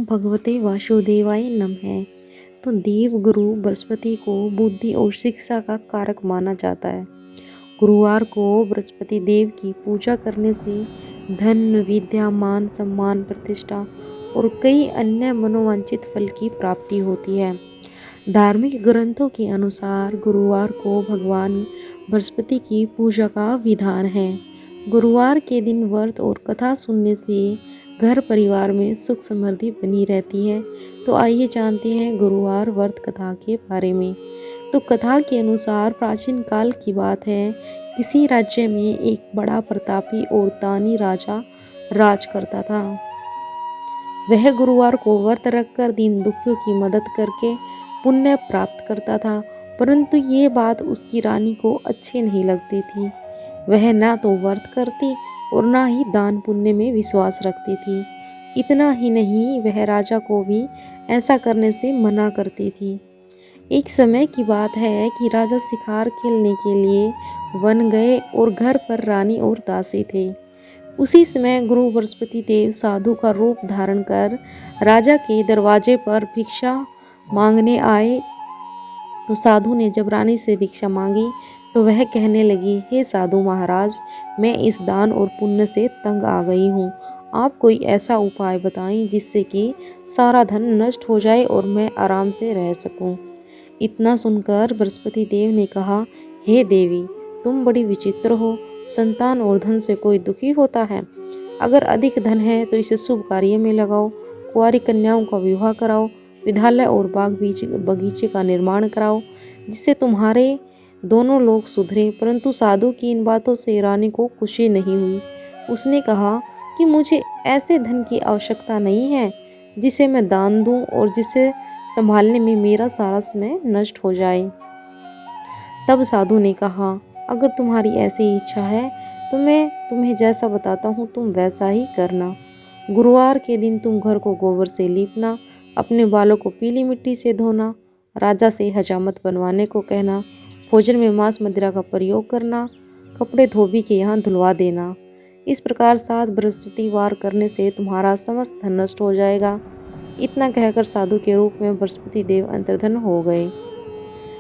ओम भगवते वासुदेवाय नमः। तो देव गुरु बृहस्पति को बुद्धि और शिक्षा का कारक माना जाता है। गुरुवार को बृहस्पति देव की पूजा करने से धन, विद्या, मान, सम्मान, प्रतिष्ठा और कई अन्य मनोवांछित फल की प्राप्ति होती है। धार्मिक ग्रंथों के अनुसार गुरुवार को भगवान बृहस्पति की पूजा का विधान है। गुरुवार के दिन व्रत और कथा सुनने से घर परिवार में सुख समृद्धि बनी रहती है। तो आइए जानते हैं गुरुवार व्रत कथा के बारे में। तो कथा के अनुसार प्राचीन काल की बात है, किसी राज्य में एक बड़ा प्रतापी और दानी राजा राज करता था। वह गुरुवार को व्रत रखकर दीन दुखियों की मदद करके पुण्य प्राप्त करता था, परंतु ये बात उसकी रानी को अच्छी नहीं लगती थी। वह ना तो व्रत करती और ना ही दान पुण्य में विश्वास रखती थी। इतना ही नहीं, वह राजा को भी ऐसा करने से मना करती थी। एक समय की बात है कि राजा शिकार खेलने के लिए वन गए और घर पर रानी और दासी थे। उसी समय गुरु बृहस्पति देव साधु का रूप धारण कर राजा के दरवाजे पर भिक्षा मांगने आए। तो साधु ने जब रानी से भिक्षा मांगी तो वह कहने लगी, हे साधु महाराज, मैं इस दान और पुण्य से तंग आ गई हूँ। आप कोई ऐसा उपाय बताएं जिससे कि सारा धन नष्ट हो जाए और मैं आराम से रह सकूं। इतना सुनकर बृहस्पति देव ने कहा, हे देवी, तुम बड़ी विचित्र हो। संतान और धन से कोई दुखी होता है? अगर अधिक धन है तो इसे शुभ कार्य में लगाओ, कुंवारी कन्याओं का विवाह कराओ, विद्यालय और बाग बगीचे का निर्माण कराओ, जिससे तुम्हारे दोनों लोग सुधरे। परंतु साधु की इन बातों से रानी को खुशी नहीं हुई। उसने कहा कि मुझे ऐसे धन की आवश्यकता नहीं है जिसे मैं दान दूं और जिसे संभालने में मेरा सारा समय नष्ट हो जाए। तब साधु ने कहा, अगर तुम्हारी ऐसी इच्छा है तो मैं तुम्हें जैसा बताता हूँ तुम वैसा ही करना। गुरुवार के दिन तुम घर को गोबर से लीपना, अपने बालों को पीली मिट्टी से धोना, राजा से हजामत बनवाने को कहना, भोजन में मांस मदिरा का प्रयोग करना, कपड़े धोबी के यहाँ धुलवा देना। इस प्रकार 7 बृहस्पतिवार करने से तुम्हारा समस्त धन नष्ट हो जाएगा। इतना कहकर साधु के रूप में बृहस्पति देव अंतर्धन हो गए।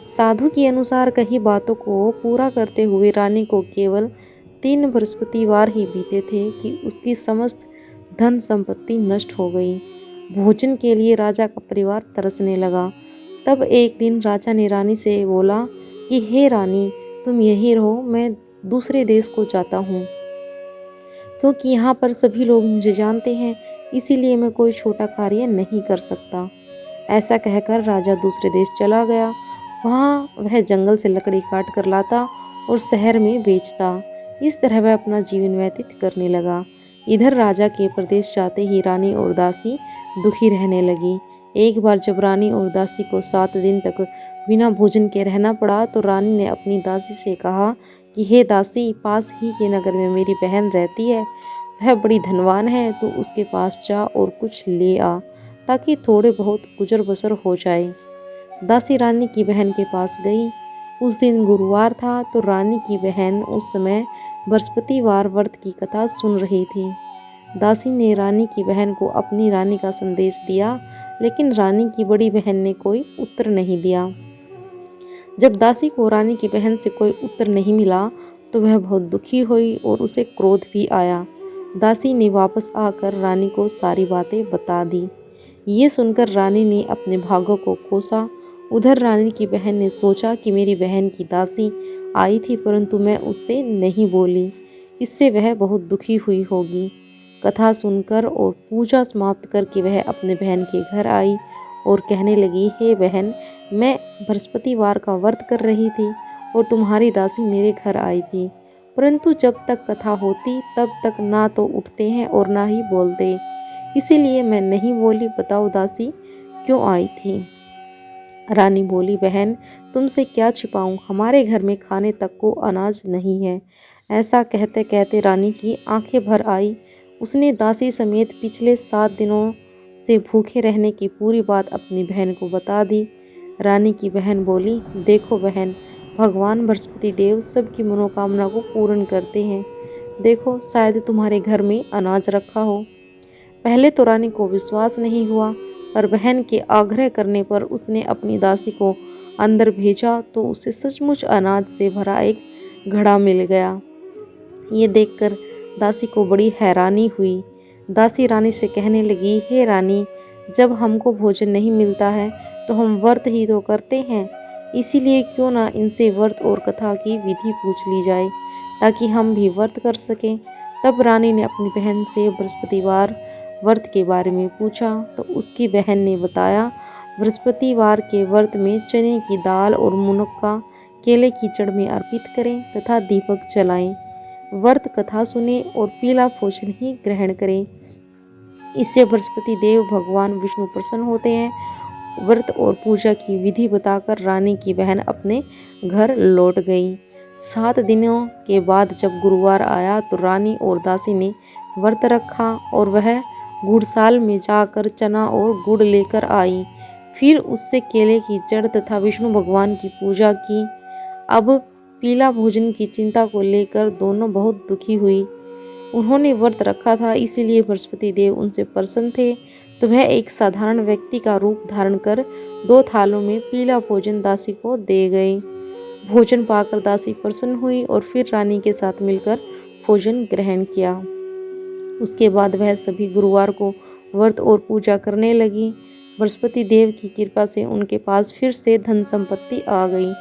साधु के अनुसार कही बातों को पूरा करते हुए रानी को केवल 3 बृहस्पतिवार ही बीते थे कि उसकी समस्त धन संपत्ति नष्ट हो गई। भोजन के लिए राजा का परिवार तरसने लगा। तब एक दिन राजा ने रानी से बोला कि हे रानी, तुम यहीं रहो, मैं दूसरे देश को जाता हूँ, क्योंकि यहाँ पर सभी लोग मुझे जानते हैं, इसीलिए मैं कोई छोटा कार्य नहीं कर सकता। ऐसा कहकर राजा दूसरे देश चला गया। वहाँ वह जंगल से लकड़ी काट कर लाता और शहर में बेचता। इस तरह वह अपना जीवन व्यतीत करने लगा। इधर राजा के प्रदेश जाते ही रानी और दासी दुखी रहने लगी। एक बार जब रानी और दासी को 7 दिन तक बिना भोजन के रहना पड़ा तो रानी ने अपनी दासी से कहा कि हे दासी, पास ही के नगर में मेरी बहन रहती है, वह बड़ी धनवान है, तो उसके पास जा और कुछ ले आ ताकि थोड़े बहुत गुजर बसर हो जाए। दासी रानी की बहन के पास गई। उस दिन गुरुवार था तो रानी की बहन उस समय बृहस्पतिवार व्रत की कथा सुन रही थी। दासी ने रानी की बहन को अपनी रानी का संदेश दिया, लेकिन रानी की बड़ी बहन ने कोई उत्तर नहीं दिया। जब दासी को रानी की बहन से कोई उत्तर नहीं मिला तो वह बहुत दुखी हुई और उसे क्रोध भी आया। दासी ने वापस आकर रानी को सारी बातें बता दी। ये सुनकर रानी ने अपने भागों को कोसा। उधर रानी की बहन ने सोचा कि मेरी बहन की दासी आई थी, परंतु मैं उससे नहीं बोली, इससे वह बहुत दुखी हुई होगी। कथा सुनकर और पूजा समाप्त करके वह अपने बहन के घर आई और कहने लगी, हे बहन, मैं बृहस्पतिवार का व्रत कर रही थी और तुम्हारी दासी मेरे घर आई थी, परंतु जब तक कथा होती तब तक ना तो उठते हैं और ना ही बोलते, इसीलिए मैं नहीं बोली। बताओ दासी क्यों आई थी? रानी बोली, बहन, तुमसे क्या छिपाऊं, हमारे घर में खाने तक को अनाज नहीं है। ऐसा कहते कहते रानी की आंखें भर आई। उसने दासी समेत पिछले 7 दिनों से भूखे रहने की पूरी बात अपनी बहन को बता दी। रानी की बहन बोली, देखो बहन, भगवान बृहस्पति देव सबकी मनोकामना को पूर्ण करते हैं। देखो, शायद तुम्हारे घर में अनाज रखा हो। पहले तो रानी को विश्वास नहीं हुआ, पर बहन के आग्रह करने पर उसने अपनी दासी को अंदर भेजा तो उसे सचमुच अनाज से भरा एक घड़ा मिल गया। ये देखकर दासी को बड़ी हैरानी हुई। दासी रानी से कहने लगी, हे रानी, जब हमको भोजन नहीं मिलता है तो हम व्रत ही तो करते हैं, इसीलिए क्यों ना इनसे व्रत और कथा की विधि पूछ ली जाए ताकि हम भी व्रत कर सकें। तब रानी ने अपनी बहन से बृहस्पतिवार व्रत के बारे में पूछा तो उसकी बहन ने बताया, बृहस्पतिवार के व्रत में चने की दाल और मुनक्का केले की जड़ में अर्पित करें तथा दीपक जलाएं, व्रत कथा सुने और पीला भोजन ही ग्रहण करें। इससे बृहस्पति देव भगवान विष्णु प्रसन्न होते हैं। व्रत और पूजा की विधि बताकर रानी की बहन अपने घर लौट गई। 7 दिनों के बाद जब गुरुवार आया तो रानी और दासी ने व्रत रखा और वह गुड़साल में जाकर चना और गुड़ लेकर आई। फिर उससे केले की जड़ तथा विष्णु भगवान की पूजा की। अब पीला भोजन की चिंता को लेकर दोनों बहुत दुखी हुई। उन्होंने व्रत रखा था, इसीलिए बृहस्पति देव उनसे प्रसन्न थे, तो वह एक साधारण व्यक्ति का रूप धारण कर 2 थालों में पीला भोजन दासी को दे गए। भोजन पाकर दासी प्रसन्न हुई और फिर रानी के साथ मिलकर भोजन ग्रहण किया। उसके बाद वह सभी गुरुवार को व्रत और पूजा करने लगी। बृहस्पति देव की कृपा से उनके पास फिर से धन संपत्ति आ गई,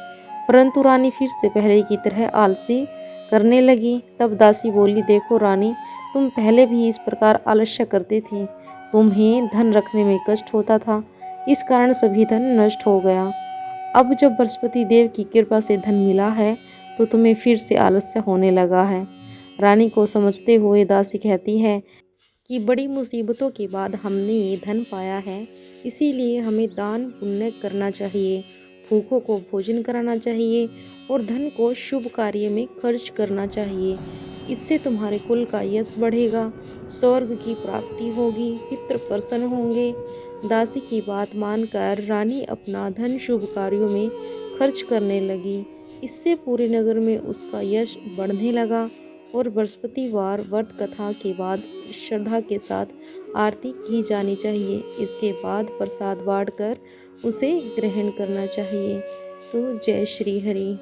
परंतु रानी फिर से पहले की तरह आलसी करने लगी। तब दासी बोली, देखो रानी, तुम पहले भी इस प्रकार आलस्य करती थी, तुम्हें धन रखने में कष्ट होता था, इस कारण सभी धन नष्ट हो गया। अब जब बृहस्पति देव की कृपा से धन मिला है तो तुम्हें फिर से आलस्य होने लगा है। रानी को समझते हुए दासी कहती है कि बड़ी मुसीबतों के बाद हमने ये धन पाया है, इसीलिए हमें दान पुण्य करना चाहिए, भूखों को भोजन कराना चाहिए और धन को शुभ कार्य में खर्च करना चाहिए। इससे तुम्हारे कुल का यश बढ़ेगा, स्वर्ग की प्राप्ति होगी, पितृ प्रसन्न होंगे। दासी की बात मानकर रानी अपना धन शुभ कार्यों में खर्च करने लगी। इससे पूरे नगर में उसका यश बढ़ने लगा और बृहस्पतिवार व्रत कथा के बाद श्रद्धा के साथ आरती की जानी चाहिए। इसके बाद प्रसाद बांटकर उसे ग्रहण करना चाहिए। तो जय श्री हरि।